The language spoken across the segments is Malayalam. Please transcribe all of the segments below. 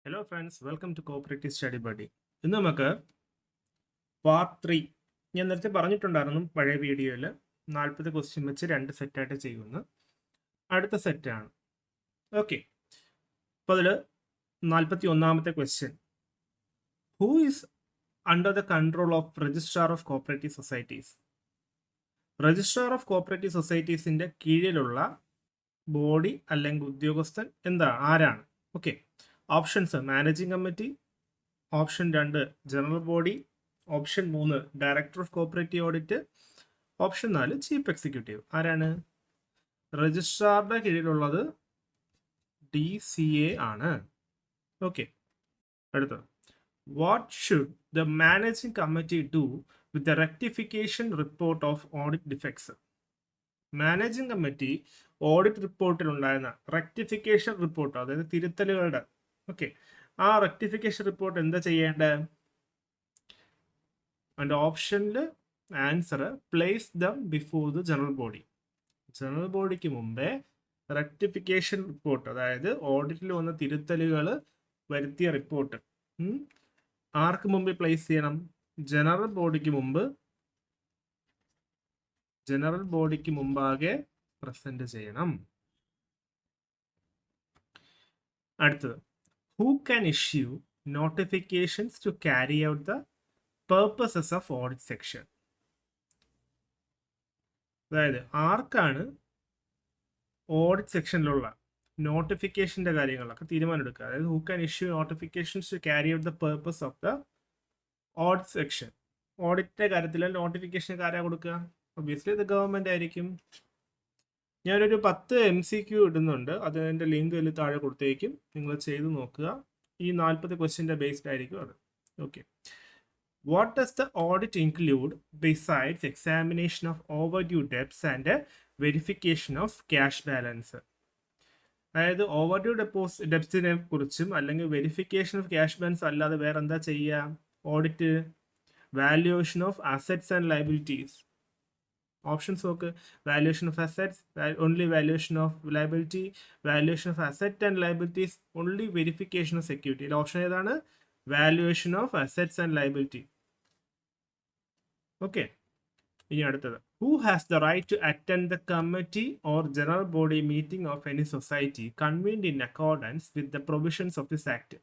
Hello friends, welcome to cooperative study buddy. ഇന്ന് നമുക്ക് പാർട്ട് 3. ഞാൻ നേരത്തെ പറഞ്ഞിട്ടുണ്ടായിരുന്നു പഴയ വീഡിയോയിൽ 40 ക്വസ്റ്റ്യൻ വെച്ച് 2 സെറ്റായിട്ട് ചെയ്യുമെന്ന്. അടുത്ത സെറ്റാണ്. ഓക്കെ, അപ്പോൾ അതിൽ 41ാമത്തെ question, who is under the control of registrar of cooperative societies? Registrar of cooperative സൊസൈറ്റീസിൻ്റെ കീഴിലുള്ള ബോഡി അല്ലെങ്കിൽ ഉദ്യോഗസ്ഥൻ ആരാണ്? Okay, options: managing committee, option 2 general body, option 3 director of cooperative audit, option 4 chief executive. ആരാണ്? രജിസ്ട്രാറുടെ കീഴിലുള്ളത് DCA ആണ്. ഓക്കെ, അടുത്തത്, what should the managing committee do with the rectification report of audit defects? Managing committee audit റിപ്പോർട്ടിൽ ഉണ്ടായിരുന്ന റെക്ടിഫിക്കേഷൻ റിപ്പോർട്ട്, അതായത് തിരുത്തലുകളുടെ, ഓക്കെ, ആ റെക്ടിഫിക്കേഷൻ റിപ്പോർട്ട് എന്താ ചെയ്യേണ്ടത്? അതിൻ്റെ ഓപ്ഷനിൽ answer place dum before the general body. General ബോഡിക്ക് മുമ്പേ റെക്ടിഫിക്കേഷൻ റിപ്പോർട്ട്, അതായത് ഓഡിറ്റിൽ വന്ന തിരുത്തലുകൾ വരുത്തിയ റിപ്പോർട്ട് ആർക്ക് മുമ്പിൽ പ്ലേസ് ചെയ്യണം? ജനറൽ ബോഡിക്ക് മുമ്പാകെ പ്രസന്റ് ചെയ്യണം. അടുത്തത്, who can issue notifications to carry out the purposes of audit section? അതായത് ആർക്കാണ് ഓഡിറ്റ് സെക്ഷനിലുള്ള നോട്ടിഫിക്കേഷൻ്റെ കാര്യങ്ങളൊക്കെ തീരുമാനമെടുക്കുക? അതായത് who can issue notifications to carry out the purpose of the audit section. ഓഡിറ്റിൻ്റെ കാര്യത്തിൽ നോട്ടിഫിക്കേഷൻ ആരാ കൊടുക്കുക? ഒബ്വിയസ്ലി ഇത് ഗവൺമെൻറ് ആയിരിക്കും. ഞാനൊരു 10 MCQ ഇടുന്നുണ്ട്, അതിൻ്റെ ലിങ്ക് ഇതിൽ താഴെ കൊടുത്തേക്കും, നിങ്ങൾ ചെയ്ത് നോക്കുക. ഈ 40 ക്വസ്റ്റ്യൻ്റെ ബേസ്ഡ് ആയിരിക്കും അത്. Okay, what does the audit include besides examination of overdue debts and verification of cash balance? അതായത് ഓവർഡ്യൂ ഡെബ്റ്റ്സിനെ കുറിച്ചും അല്ലെങ്കിൽ വെരിഫിക്കേഷൻ ഓഫ് ക്യാഷ് ബാലൻസ് അല്ലാതെ വേറെ എന്താ ചെയ്യുക audit? Valuation of assets and liabilities. Options നോക്ക്: valuation of assets, only valuation of liability, valuation of asset and liabilities, only verification of security. Option ഏതാണ്? Valuation of assets and liability. Okay, ഇനി അടുത്തത്, who has the right to attend the committee or general body meeting of any society convened in accordance with the provisions of this act?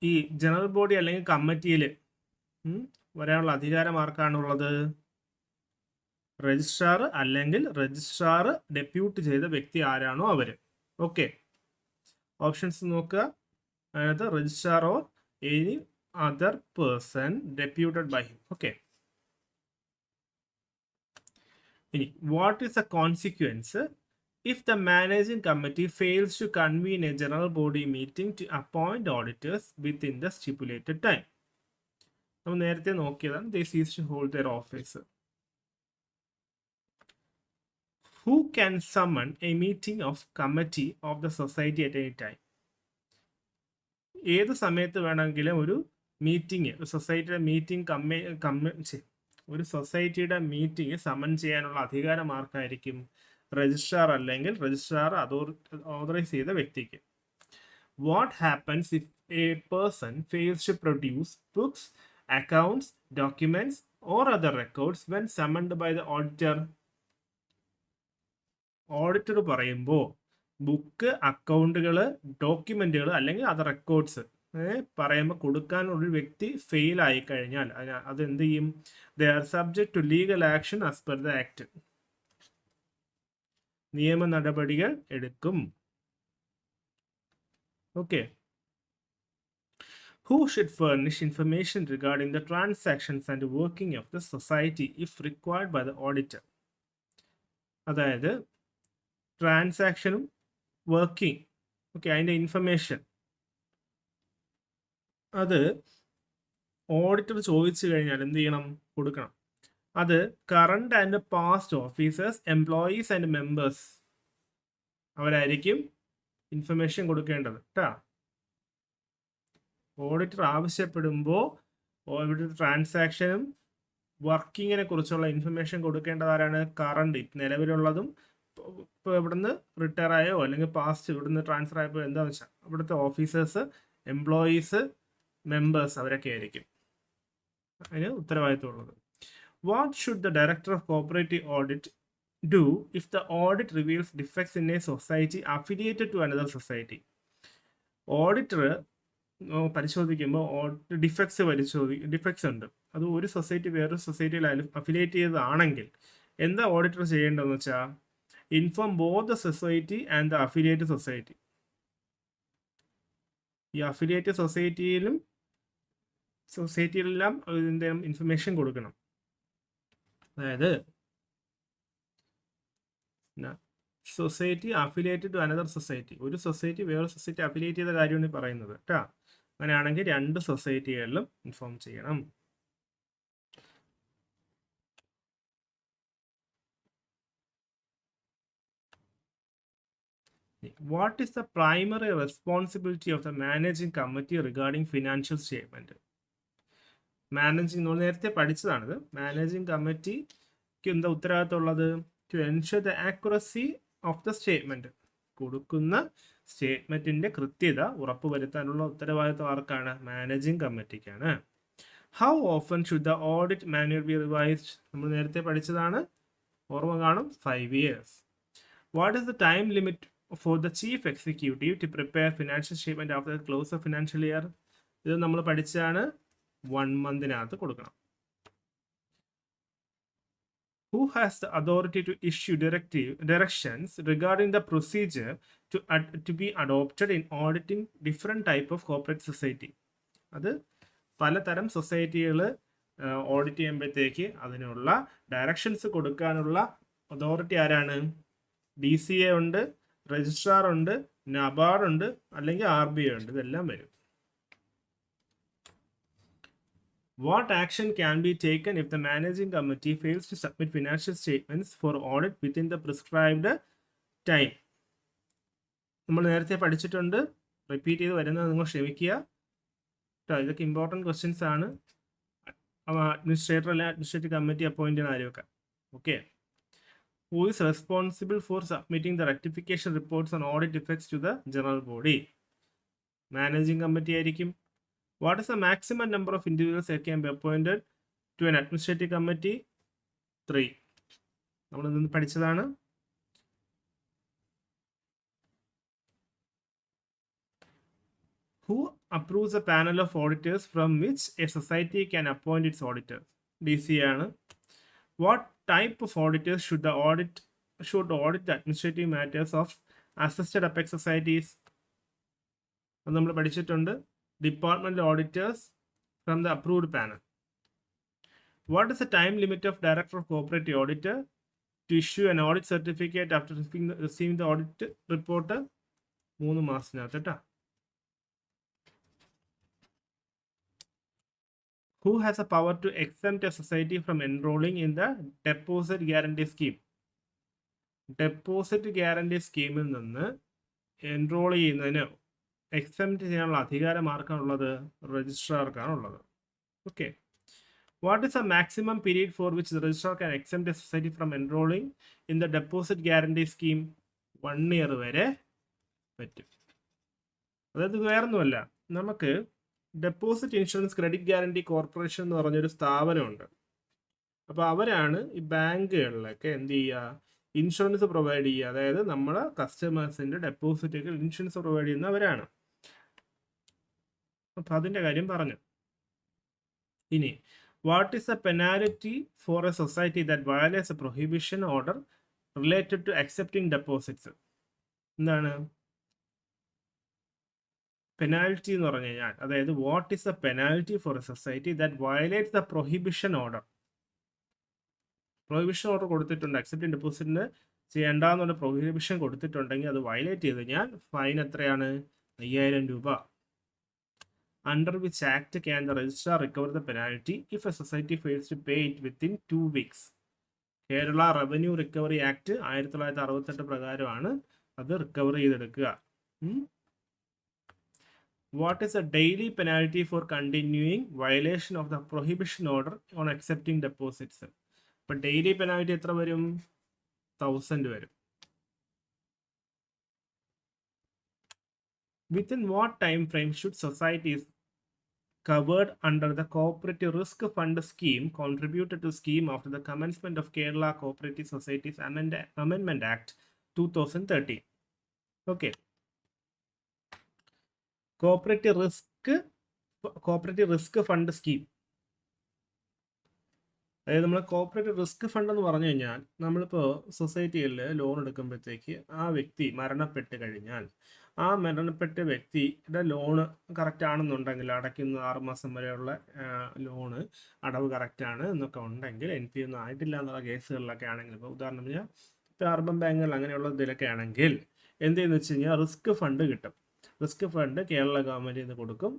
ഈ ജനറൽ ബോഡി അല്ലെങ്കിൽ കമ്മിറ്റിയിൽ വരാനുള്ള അധികാരം ആർക്കാണുള്ളത്? രജിസ്ട്രാർ അല്ലെങ്കിൽ രജിസ്ട്രാർ ഡെപ്യൂട്ട് ചെയ്ത വ്യക്തി ആരാണോ അവർ. ഓക്കെ, ഓപ്ഷൻസ് നോക്കുക. അതായത് registrar or any other person deputed by him. Okay, ഇനി what is the consequence if the managing committee fails to convene a general body meeting to appoint auditors within the stipulated time? നമ്മൾ നേരത്തെ നോക്കിയതാണ്. They cease to hold their office. Who can summon a meeting of committee of the society at any time? ഏത് സമയത്ത് വേണമെങ്കിലും ഒരു മീറ്റിംഗ്, സൊസൈറ്റിയുടെ മീറ്റിംഗ് ഒരു സൊസൈറ്റിയുടെ മീറ്റിംഗ് സമൺ ചെയ്യാനുള്ള അധികാരം ആർക്കായിരിക്കും? രജിസ്ട്രാർ അല്ലെങ്കിൽ രജിസ്ട്രാർ ഓതറൈസ് ചെയ്ത വ്യക്തിക്ക്. What happens if a person fails to produce books, accounts, documents or other records when summoned by the auditor? Auditor പറയുമ്പോൾ ബുക്ക്, അക്കൗണ്ടുകൾ, ഡോക്യുമെന്റുകൾ അല്ലെങ്കിൽ അത് റെക്കോർഡ്സ് പറയുമ്പോൾ കൊടുക്കാനുള്ള വ്യക്തി ഫെയിൽ ആയി കഴിഞ്ഞാൽ അത് എന്ത് ചെയ്യും? They are subject to legal action as per the act. നിയമ നടപടികൾ എടുക്കും. Okay, who should furnish information regarding the transactions and working of the society if required by the auditor? അതായത് ട്രാൻസാക്ഷനും വർക്കിംഗ്, ഓക്കെ, അതിൻ്റെ ഇൻഫർമേഷൻ അത് ഓഡിറ്റർ ചോദിച്ചു കഴിഞ്ഞാൽ എന്ത് ചെയ്യണം? കൊടുക്കണം. അത് current and past officers, employees and members അവരായിരിക്കും ഇൻഫർമേഷൻ കൊടുക്കേണ്ടത് കേട്ടോ. ഓഡിറ്റർ ആവശ്യപ്പെടുമ്പോൾ ഇവിടുത്തെ ട്രാൻസാക്ഷനും വർക്കിങ്ങിനെ കുറിച്ചുള്ള ഇൻഫർമേഷൻ കൊടുക്കേണ്ടത് ആരാണ്? കറണ്ട് നിലവിലുള്ളതും ഇപ്പോൾ ഇവിടുന്ന് റിട്ടയർ ആയോ അല്ലെങ്കിൽ പാസ്റ്റ് ഇവിടുന്ന് ട്രാൻസ്ഫർ ആയപ്പോൾ എന്താണെന്ന് വെച്ചാൽ ഇവിടുത്തെ ഓഫീസേഴ്സ്, എംപ്ലോയീസ്, മെമ്പേഴ്സ് അവരൊക്കെ ആയിരിക്കും അതിന് ഉത്തരവാദിത്തമുള്ളത്. What should the director of cooperative audit do if the audit reveals defects in a society affiliated to another society? Auditor പരിശോധിക്കുമ്പോൾ ഡിഫക്ട്സ് ഉണ്ട്. അത് ഒരു സൊസൈറ്റി വേറൊരു സൊസൈറ്റിയിൽ അഫിലിയേറ്റ് ചെയ്തതാണെങ്കിൽ എന്താ ഓഡിറ്റർ ചെയ്യേണ്ടതെന്ന് വെച്ചാൽ inform both the society and the affiliate society. ഈ അഫിലിയേറ്റ് സൊസൈറ്റിയിലെല്ലാം ഇതിൻ്റെ ഇൻഫർമേഷൻ കൊടുക്കണം. അതായത് society affiliated to another society, ഒരു സൊസൈറ്റി വേറൊരു സൊസൈറ്റി അഫിലിയേറ്റ് ചെയ്ത കാര്യമാണ് ഈ പറയുന്നത് കേട്ടോ. അങ്ങനെയാണെങ്കിൽ 2 സൊസൈറ്റികളിലും ഇൻഫോം ചെയ്യണം. What is the primary responsibility of the managing committee regarding financial statement? Managing നമ്മൾ നേരത്തെ പഠിച്ചതാണിത്. മാനേജിങ് കമ്മിറ്റിക്ക് എന്താ ഉത്തരവാദിത്തമുള്ളത്? To ensure the accuracy of the statement, കൊടുക്കുന്ന സ്റ്റേറ്റ്മെന്റിന്റെ കൃത്യത ഉറപ്പുവരുത്താനുള്ള ഉത്തരവാദിത്തം ആർക്കാണ്? മാനേജിങ് കമ്മിറ്റിക്കാണ്. How often should the audit manual be revised? നമ്മൾ നേരത്തെ പഠിച്ചതാണ്, ഓർമ്മ കാണും, 5 years. What is the time limit for the chief executive to prepare financial statement after the close of financial year? ഇത് നമ്മൾ പഠിച്ചാണ്, 1 month കൊടുക്കണം. Who has the authority to issue directions regarding the procedure to be adopted in auditing different type of corporate society? അത് പലതരം സൊസൈറ്റികൾ ഓഡിറ്റ് ചെയ്യുമ്പോഴത്തേക്ക് അതിനുള്ള ഡയറക്ഷൻസ് കൊടുക്കാനുള്ള അതോറിറ്റി ആരാണ്? DCA ഉണ്ട്, രജിസ്ട്രാർ ഉണ്ട്, നബാർഡ് ഉണ്ട്, അല്ലെങ്കിൽ RBI ഉണ്ട്. ഇതെല്ലാം വരും. What action can be taken if the managing committee fails to submit financial statements for audit within the prescribed time? നമ്മൾ നേരത്തെ പഠിച്ചിട്ടുണ്ട്, റിപ്പീറ്റ് ചെയ്ത് വരുന്നത് നിങ്ങൾ ക്ഷമിക്കുക കേട്ടോ. ഇതൊക്കെ ഇമ്പോർട്ടൻറ്റ് ക്വസ്റ്റ്യൻസ് ആണ്. അഡ്മിനിസ്ട്രേറ്റർ അല്ലെങ്കിൽ അഡ്മിനിസ്ട്രേറ്റീവ് കമ്മിറ്റി അപ്പോയിന്റ് ചെയ്യുന്ന ആരെയൊക്കെ. Okay. Who is responsible for submitting the rectification reports on audit defects to the general body? Managing committee ആയിരിക്കും. What is the maximum number of individuals that can be appointed to an administrative committee? 3. നമ്മൾ ഇന്ന് പഠിച്ചതാണ്. Who approves a panel of auditors from which a society can appoint its auditors? DCA ആണ്. What type of auditors should audit the administrative matters of assisted apex societies? അത് നമ്മൾ പഠിച്ചിട്ടുണ്ട്. Departmental auditors from the approved panel. What is the time limit of director of cooperative auditor to issue an audit certificate after receiving the audit report? 3 മാസത്തിനകത്ത് കേട്ടോ. Who has a power to exempt a society from enrolling in the deposit guarantee scheme? Deposit guarantee സ്കീമിൽ നിന്ന് എൻറോൾ ചെയ്യുന്നതിന് എക്സെപ്റ്റ് ചെയ്യാനുള്ള അധികാരം ആർക്കാണുള്ളത്? രജിസ്ട്രാർക്കാണുള്ളത്. Okay. What is a maximum period for which the registrar can except a society from enrolling in the deposit guarantee scheme? 1 year വരെ പറ്റും. അതായത് വേറൊന്നുമല്ല, നമുക്ക് deposit insurance credit guarantee corporation എന്ന് പറഞ്ഞൊരു സ്ഥാപനമുണ്ട്. അപ്പോൾ അവരാണ് ഈ ബാങ്കുകളിലൊക്കെ എന്ത് ചെയ്യുക? ഇൻഷുറൻസ് പ്രൊവൈഡ് ചെയ്യുക. അതായത് നമ്മളെ കസ്റ്റമേഴ്സിൻ്റെ ഡെപ്പോസിറ്റുകൾ ഇൻഷുറൻസ് പ്രൊവൈഡ് ചെയ്യുന്നവരാണ്. അപ്പം അതിൻ്റെ കാര്യം പറഞ്ഞു. ഇനി what is a penalty for a society that violates a prohibition order related to accepting deposits? എന്താണ് പെനാൽറ്റി എന്ന് പറഞ്ഞു കഴിഞ്ഞാൽ? അതായത് what is a penalty for a society that violates the prohibition order? Prohibition order കൊടുത്തിട്ടുണ്ട്, അക്സെപ്റ്റിംഗ് ഡെപ്പോസിറ്റിന് ചെയ്യേണ്ടെന്നുള്ള പ്രൊഹിബിഷൻ കൊടുത്തിട്ടുണ്ടെങ്കിൽ അത് വയലേറ്റ് ചെയ്ത് കഴിഞ്ഞാൽ ഫൈൻ എത്രയാണ്? 5000 രൂപ. Under which act can the registrar recover the penalty if a society fails to pay it within 2 weeks? Kerala revenue recovery act 1968 പ്രകാരമാണ് അത് റിക്കവർ ചെയ്തെടുക്കുക. What is a daily penalty for continuing violation of the prohibition order on accepting deposits? അപ്പോൾ ഡെയിലി പെനാൽറ്റി എത്ര വരും? 1000 വരും. Within what time frame should societies covered under the Cooperative Risk Fund scheme contributed to scheme after the commencement of Kerala Cooperative Societies Amendment Act 2013? Okay. Cooperative Risk Fund scheme. അതായത് നമ്മൾ കോപ്പറേറ്റീവ് റിസ്ക് ഫണ്ട് എന്ന് പറഞ്ഞു കഴിഞ്ഞാൽ നമ്മളിപ്പോൾ സൊസൈറ്റിയിൽ ലോൺ എടുക്കുമ്പോഴത്തേക്ക് ആ വ്യക്തി മരണപ്പെട്ട് കഴിഞ്ഞാൽ ആ മരണപ്പെട്ട വ്യക്തിയുടെ ലോണ് കറക്റ്റ് ആണെന്നുണ്ടെങ്കിൽ അടയ്ക്കുന്ന 6 മാസം വരെയുള്ള ലോണ് അടവ് കറക്റ്റാണ് എന്നൊക്കെ ഉണ്ടെങ്കിൽ NPA ഒന്നും ആയിട്ടില്ല എന്നുള്ള കേസുകളിലൊക്കെ ആണെങ്കിൽ ഇപ്പോൾ ഉദാഹരണം പറഞ്ഞാൽ ഇപ്പോൾ അർബൻ ബാങ്കുകൾ അങ്ങനെയുള്ള ഇതിലൊക്കെ ആണെങ്കിൽ എന്ത് ചെയ്യുന്നു വെച്ച് കഴിഞ്ഞാൽ റിസ്ക് ഫണ്ട് കിട്ടും. റിസ്ക് ഫണ്ട് കേരള ഗവൺമെൻറ്റിൽ നിന്ന് കൊടുക്കും,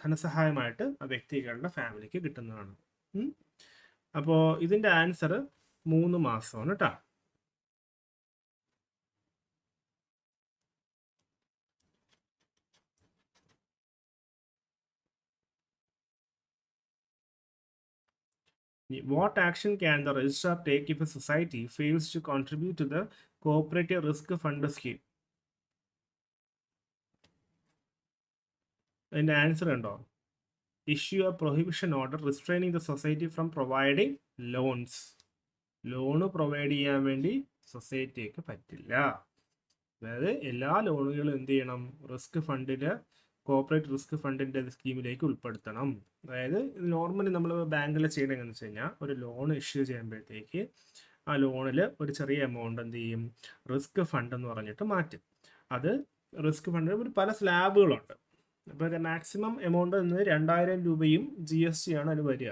ധനസഹായമായിട്ട് ആ വ്യക്തികളുടെ ഫാമിലിക്ക് കിട്ടുന്നതാണ്. അപ്പോൾ ഇതിൻ്റെ ആൻസർ 3 മാസമാണ് കേട്ടോ. What action can the registrar take if a society fails to contribute to the Cooperative Risk Fund scheme? അതിൻ്റെ ആൻസർ ഉണ്ടോ? Issue a prohibition order restraining the society from providing loans. Loan provide ചെയ്യാൻ വേണ്ടി സൊസൈറ്റിക്ക് പറ്റില്ല. അതായത് എല്ലാ ലോണുകളും എന്ത് ചെയ്യണം? റിസ്ക് ഫണ്ടിൻ്റെ കോപ്പറേറ്റ് റിസ്ക് ഫണ്ടിൻ്റെ സ്കീമിലേക്ക് ഉൾപ്പെടുത്തണം. അതായത് നോർമലി നമ്മൾ ബാങ്കിൽ ചെയ്യണമെന്ന് വെച്ച് കഴിഞ്ഞാൽ ഒരു ലോൺ ഇഷ്യൂ ചെയ്യുമ്പോഴത്തേക്ക് ആ ലോണിൽ ഒരു ചെറിയ എമൗണ്ട് എന്ത് ചെയ്യും? റിസ്ക് ഫണ്ട് എന്ന് പറഞ്ഞിട്ട് മാറ്റും. അത് റിസ്ക് ഫണ്ട് ഒരു പല സ്ലാബുകളുണ്ട്. അപ്പോൾ മാക്സിമം എമൗണ്ട് എന്ന് 2000 രൂപയും GST ആണ് അതിന് വരിക.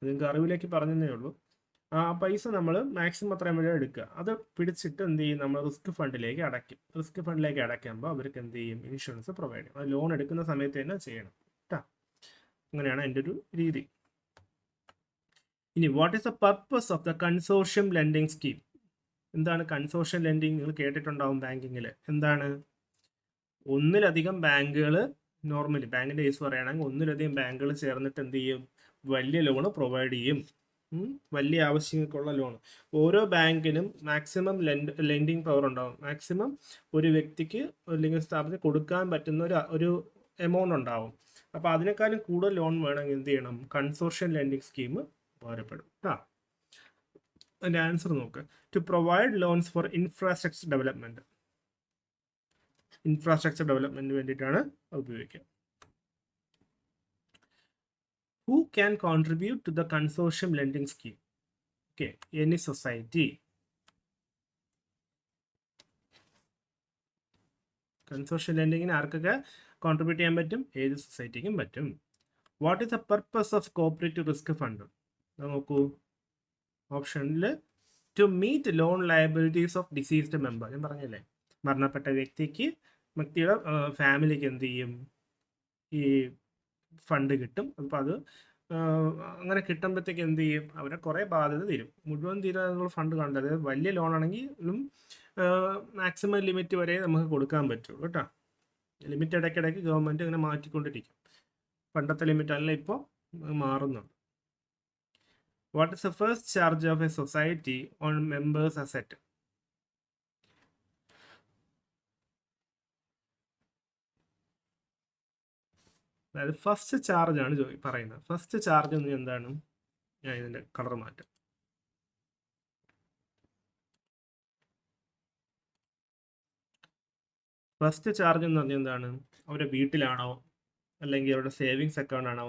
നിങ്ങൾക്ക് അറിവിലേക്ക് പറഞ്ഞതേ ഉള്ളൂ. ആ പൈസ നമ്മൾ മാക്സിമം അത്രയും വരെ എടുക്കുക. അത് പിടിച്ചിട്ട് എന്ത് ചെയ്യും? നമ്മൾ റിസ്ക് ഫണ്ടിലേക്ക് അടയ്ക്കും. റിസ്ക് ഫണ്ടിലേക്ക് അടയ്ക്കുമ്പോൾ അവർക്ക് എന്ത് ചെയ്യും? ഇൻഷുറൻസ് പ്രൊവൈഡ് ചെയ്യും. അത് ലോൺ എടുക്കുന്ന സമയത്ത് തന്നെ ചെയ്യണം കേട്ടോ. അങ്ങനെയാണ് എൻ്റെ ഒരു രീതി. ഇനി what is the purpose of the consortium lending scheme? എന്താണ് കൺസോർഷ്യം ലെൻഡിങ്? നിങ്ങൾ കേട്ടിട്ടുണ്ടാവും ബാങ്കിങ്ങിൽ. എന്താണ്? ഒന്നിലധികം ബാങ്കുകൾ, നോർമലി ബാങ്കിൻ്റെ കേസ് പറയുകയാണെങ്കിൽ ഒന്നിലധികം ബാങ്കുകൾ ചേർന്നിട്ട് എന്ത് ചെയ്യും? വലിയ ലോണ് പ്രൊവൈഡ് ചെയ്യും. വലിയ ആവശ്യങ്ങൾക്കുള്ള ലോൺ. ഓരോ ബാങ്കിനും മാക്സിമം ലെൻഡിങ് പവർ ഉണ്ടാവും. മാക്സിമം ഒരു വ്യക്തിക്ക് അല്ലെങ്കിൽ സ്ഥാപനത്തിന് കൊടുക്കാൻ പറ്റുന്ന ഒരു എമൗണ്ട് ഉണ്ടാവും. അപ്പോൾ അതിനേക്കാളും കൂടുതൽ ലോൺ വേണമെങ്കിൽ എന്ത് ചെയ്യണം? കൺസോർഷ്യം ലെൻഡിങ് സ്കീം ഉപകാരപ്പെടും കേട്ടോ. അതിൻ്റെ ആൻസർ നോക്ക്. To provide loans for infrastructure development. Infrastructure ഡെവലപ്മെൻറ്റിന് വേണ്ടിയിട്ടാണ് ഉപയോഗിക്കുക. Who can contribute to the consortium lending scheme? Okay, any society. Consortium ലെൻഡിങ്ങിന് ആർക്കൊക്കെ കോൺട്രിബ്യൂട്ട് ചെയ്യാൻ പറ്റും? ഏത് സൊസൈറ്റിക്കും പറ്റും. What is the purpose of cooperative risk fund? നോക്കൂ, ഓപ്ഷനിൽ to meet loan liabilities of deceased member. ഞാൻ പറഞ്ഞല്ലേ, മരണപ്പെട്ട വ്യക്തിയുടെ ഫാമിലിക്ക് എന്ത് ചെയ്യും? ഈ ഫണ്ട് കിട്ടും. അപ്പോൾ അത് അങ്ങനെ കിട്ടുമ്പോഴത്തേക്ക് എന്ത് ചെയ്യും? അവരെ കുറേ ബാധ്യത തീരും. മുഴുവൻ തീരാനുള്ള ഫണ്ട് കണ്ടത്. വലിയ ലോൺ ആണെങ്കിലും മാക്സിമം ലിമിറ്റ് വരെ നമുക്ക് കൊടുക്കാൻ പറ്റുള്ളൂ കേട്ടോ. ലിമിറ്റ് ഇടയ്ക്കിടയ്ക്ക് ഗവൺമെൻറ് ഇങ്ങനെ മാറ്റിക്കൊണ്ടിരിക്കും. പണ്ടത്തെ ലിമിറ്റ് അല്ല, ഇപ്പോൾ മാറുന്നുണ്ട്. What is the first charge of A society on members asset? അതായത് ഫസ്റ്റ് ചാർജ് ആണ് പറയുന്നത്. ഫസ്റ്റ് ചാർജ് എന്ന് എന്താണ്? ഞാൻ ഇതിൻ്റെ കളർ മാറ്റാം. ഫസ്റ്റ് ചാർജ് എന്ന് പറഞ്ഞാൽ എന്താണ്? അവരുടെ വീട്ടിലാണോ, അല്ലെങ്കിൽ അവരുടെ സേവിങ്സ് അക്കൗണ്ട് ആണോ,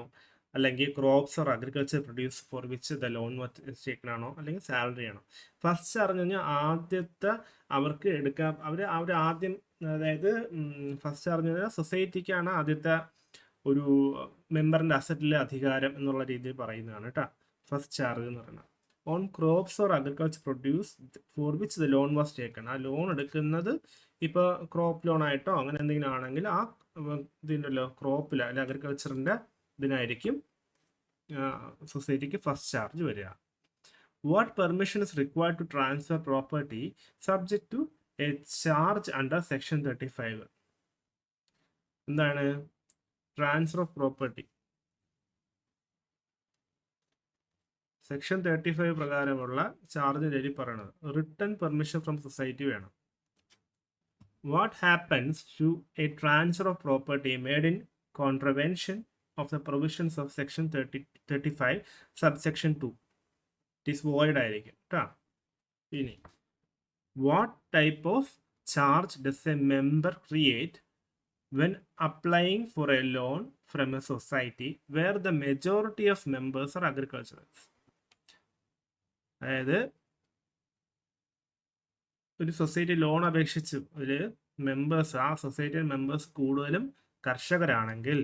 അല്ലെങ്കിൽ crops or agriculture produce for which the loan സ്റ്റേക്കണാണോ, അല്ലെങ്കിൽ സാലറി ആണോ? ഫസ്റ്റ് ചാർജ് എന്ന് പറഞ്ഞാൽ ആദ്യത്തെ അവർക്ക് എടുക്കാം. അവർ ആദ്യം, അതായത് ഫസ്റ്റ് ചാർജ് എന്ന് പറഞ്ഞാൽ സൊസൈറ്റിക്കാണ് ആദ്യത്തെ ഒരു മെമ്പറിൻ്റെ അസറ്റിലെ അധികാരം എന്നുള്ള രീതിയിൽ പറയുന്നതാണ് കേട്ടോ ഫസ്റ്റ് ചാർജ് എന്ന് പറയുന്നത്. On crops or agriculture produce for which the loan was taken. ആ ലോൺ എടുക്കുന്നത് ഇപ്പോൾ ക്രോപ്പ് ലോൺ ആയിട്ടോ അങ്ങനെ എന്തെങ്കിലും ആണെങ്കിൽ ആ ഇതിൻ്റെല്ലോ ക്രോപ്പിൽ അല്ലെങ്കിൽ അഗ്രികൾച്ചറിൻ്റെ ഇതിനായിരിക്കും സൊസൈറ്റിക്ക് ഫസ്റ്റ് ചാർജ് വരിക. What permission is required to transfer property subject to a charge under section 35? എന്താണ് ട്രാൻസ്ഫർ ഓഫ് പ്രോപ്പർട്ടി? സെക്ഷൻ 35 പ്രകാരമുള്ള ചാർജിൻ്റെ പറയണത് റിട്ടേൺ പെർമിഷൻ ഫ്രം സൊസൈറ്റി വേണം. What happens to a transfer of property made in contravention of the provisions of section 35 subsection 2? It is void ആയിരിക്കും കേട്ടോ. ഇനി what type of charge does a member create when applying for a loan from a society where the majority of members are agriculturals? അതായത് ഒരു സൊസൈറ്റി ലോൺ അപേക്ഷിച്ചു അതിൽ മെമ്പേഴ്സ് ആ സൊസൈറ്റിയിൽ മെമ്പേഴ്സ് കൂടുതലും കർഷകരാണെങ്കിൽ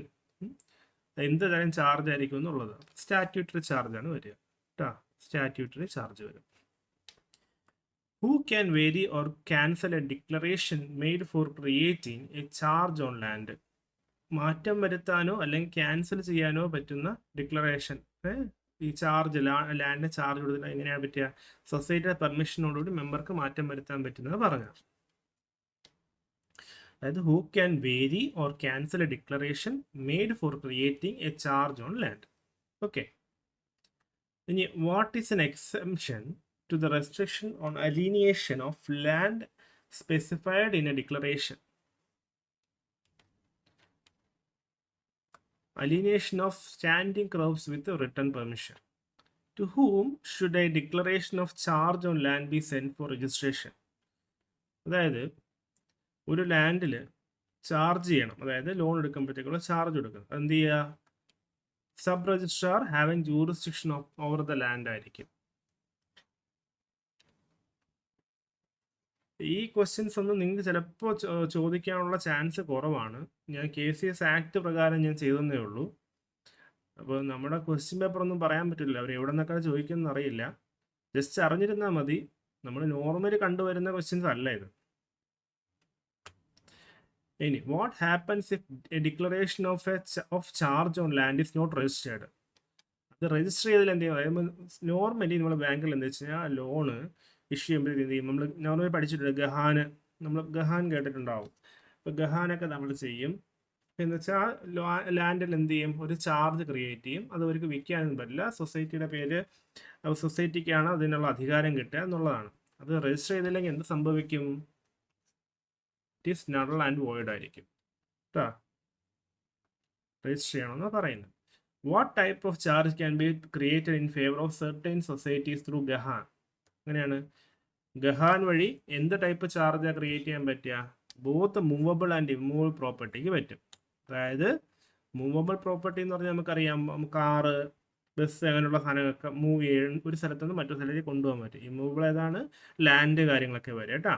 എന്ത് തരം ചാർജ് ആയിരിക്കും എന്നുള്ളത് സ്റ്റാറ്റ്യൂട്ടറി ചാർജാണ് വരിക കേട്ടോ. സ്റ്റാറ്റ്യൂട്ടറി ചാർജ് വരും. Who can vary or cancel a declaration made for creating a charge on land? മാറ്റം വരുത്താനോ അല്ലെങ്കിൽ ക്യാൻസൽ ചെയ്യാനോ പറ്റുന്ന ഡിക്ലറേഷൻ. ഈ ചാർജ് ലാൻഡിന് ചാർജ് കൊടുത്തിട്ട് എങ്ങനെയാണ് പറ്റുക? സൊസൈറ്റിയുടെ പെർമിഷനോടുകൂടി മെമ്പർക്ക് മാറ്റം വരുത്താൻ പറ്റുന്നത് പറഞ്ഞു. അതായത് who can vary or cancel a declaration made for creating a charge on land. Okay. ഇനി what is an exemption to the restriction on alienation of land specified in a declaration? Alienation of standing crops with a written permission. To whom should a declaration of charge on land be sent for registration? അതായത് ഒരു ലാൻഡിൽ ചാർജ് ചെയ്യണം, അതായത് ലോൺ എടുക്കുമ്പോഴത്തേക്കുള്ള ചാർജ് കൊടുക്കണം. എന്ത് ചെയ്യുക? Sub registrar having jurisdiction over the land ആയിരിക്കും. ഈ ക്വസ്റ്റ്യൻസ് ഒന്നും നിങ്ങൾക്ക് ചിലപ്പോൾ ചോദിക്കാനുള്ള ചാൻസ് കുറവാണ്. ഞാൻ KCS ആക്ട് പ്രകാരം ഞാൻ ചെയ്തതേ ഉള്ളൂ. അപ്പോൾ നമ്മുടെ ക്വസ്റ്റ്യൻ പേപ്പർ ഒന്നും പറയാൻ പറ്റില്ല, അവർ എവിടെ നിന്നൊക്കെ ചോദിക്കുമെന്ന് അറിയില്ല. ജസ്റ്റ് അറിഞ്ഞിരുന്നാൽ മതി. നമ്മൾ നോർമലി കണ്ടുവരുന്ന ക്വസ്റ്റ്യൻസ് അല്ല ഇത്. ഇനി what happens if a declaration of charge on land is not registered? അത് രജിസ്റ്റർ ചെയ്തതിൽ എന്ത് ചെയ്യും? നോർമലി നമ്മൾ ബാങ്കിൽ എന്താ വെച്ച് കഴിഞ്ഞാൽ ലോണ് ഇഷ്യൂ ചെയ്യുമ്പോഴത്തേക്ക് എന്ത് ചെയ്യും? നമ്മൾ നോർമലി പഠിച്ചിട്ടുണ്ട് ഗഹാന്, നമ്മൾ ഗഹാൻ കേട്ടിട്ടുണ്ടാവും. അപ്പോൾ ഗഹാനൊക്കെ നമ്മൾ ചെയ്യും. എന്ന് വെച്ചാൽ ലാൻഡിൽ എന്ത് ചെയ്യും? ഒരു ചാർജ് ക്രിയേറ്റ് ചെയ്യും. അത് അവർക്ക് വിൽക്കാനൊന്നും പറ്റില്ല. സൊസൈറ്റിയുടെ പേര് സൊസൈറ്റിക്കാണ് അതിനുള്ള അധികാരം കിട്ടുക എന്നുള്ളതാണ്. അത് രജിസ്റ്റർ ചെയ്തില്ലെങ്കിൽ എന്ത് സംഭവിക്കും? It is null and void ആയിരിക്കും കേട്ടോ. രജിസ്റ്റർ ചെയ്യണമെന്ന് പറയുന്നത്. What type of charge can be created in favour of certain societies through gahan? അങ്ങനെയാണ് ഗഹാൻ വഴി എന്ത് ടൈപ്പ് ചാർജാണ് ക്രിയേറ്റ് ചെയ്യാൻ പറ്റുക? ബോത്ത് മൂവബിൾ ആൻഡ് ഇമ്മൂവബിൾ പ്രോപ്പർട്ടിക്ക് പറ്റും. അതായത് മൂവബിൾ പ്രോപ്പർട്ടി എന്ന് പറഞ്ഞാൽ നമുക്കറിയാം, കാറ്, ബസ് അങ്ങനെയുള്ള സാധനങ്ങളൊക്കെ മൂവ് ചെയ്യാൻ ഒരു സ്ഥലത്ത് നിന്ന് മറ്റൊരു സ്ഥലത്തേക്ക് കൊണ്ടുപോകാൻ പറ്റും. ഇമ്മൂവബിൾ ഏതാണ്? ലാൻഡ് കാര്യങ്ങളൊക്കെ വരും കേട്ടോ.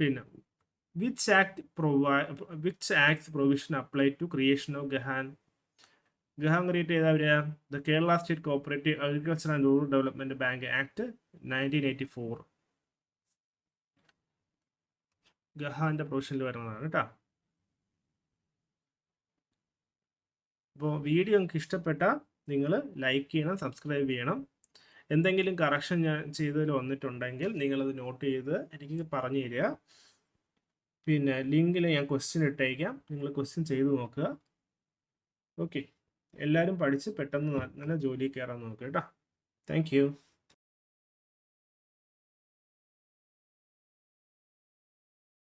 പിന്നെ which acts provision apply to creation of gahan? ഗഹാൻ ക്രിയേറ്റ് ചെയ്ത അവര് the Kerala state cooperative agriculture and rural development bank act 1984 ഗഹാന്റെ പ്രൊവിഷനിൽ വരുന്നതാണ് കേട്ടോ. അപ്പോൾ വീഡിയോ നിങ്ങൾക്ക് ഇഷ്ടപ്പെട്ടാൽ നിങ്ങൾ ലൈക്ക് ചെയ്യണം, സബ്സ്ക്രൈബ് ചെയ്യണം. എന്തെങ്കിലും കറക്ഷൻ ഞാൻ ചെയ്തതിൽ വന്നിട്ടുണ്ടെങ്കിൽ നിങ്ങളത് നോട്ട് ചെയ്ത് എനിക്ക് പറഞ്ഞു തരിക. പിന്നെ ലിങ്കിൽ ഞാൻ ക്വസ്റ്റ്യൻ ഇട്ടേക്കാം, നിങ്ങൾ ക്വസ്റ്റ്യൻ ചെയ്ത് നോക്കുക. ഓക്കെ, എല്ലാവരും പഠിച്ച് പെട്ടെന്ന് നല്ല ജോലി കയറാൻ നോക്കുക കേട്ടോ. Thank you.